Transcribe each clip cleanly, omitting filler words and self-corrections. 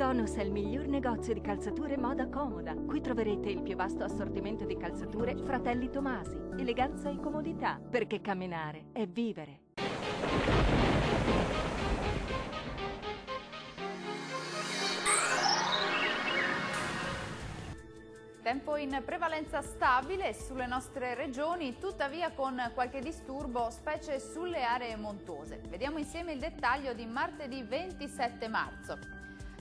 Tonus è il miglior negozio di calzature moda comoda. Qui troverete il più vasto assortimento di calzature Fratelli Tomasi. Eleganza e comodità, perché camminare è vivere. Tempo in prevalenza stabile sulle nostre regioni, tuttavia con qualche disturbo, specie sulle aree montuose. Vediamo insieme il dettaglio di martedì 27 marzo.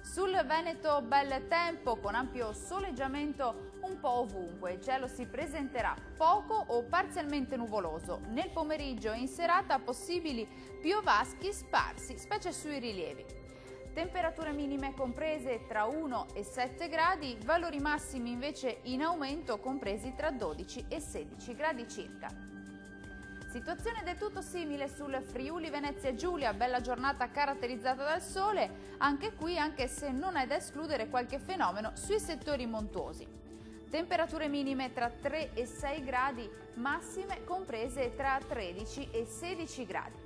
Sul Veneto bel tempo, con ampio soleggiamento un po' ovunque. Il cielo si presenterà poco o parzialmente nuvoloso. Nel pomeriggio e in serata possibili piovaschi sparsi, specie sui rilievi. Temperature minime comprese tra 1 e 7 gradi, valori massimi invece in aumento compresi tra 12 e 16 gradi circa. Situazione del tutto simile sul Friuli Venezia Giulia, bella giornata caratterizzata dal sole, anche qui anche se non è da escludere qualche fenomeno sui settori montuosi. Temperature minime tra 3 e 6 gradi, massime comprese tra 13 e 16 gradi.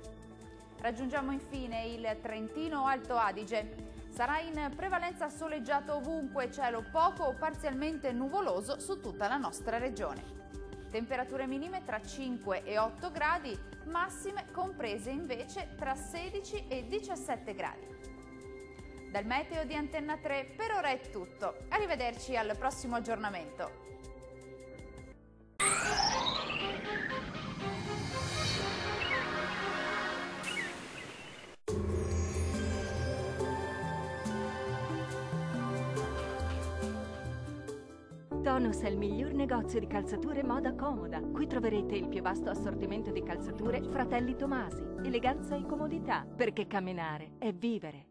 Raggiungiamo infine il Trentino Alto Adige. Sarà in prevalenza soleggiato ovunque, cielo poco o parzialmente nuvoloso su tutta la nostra regione. Temperature minime tra 5 e 8 gradi, massime comprese invece tra 16 e 17 gradi. Dal meteo di Antenna 3 per ora è tutto. Arrivederci al prossimo aggiornamento. Tonus è il miglior negozio di calzature moda comoda. Qui troverete il più vasto assortimento di calzature Fratelli Tomasi. Eleganza e comodità, perché camminare è vivere.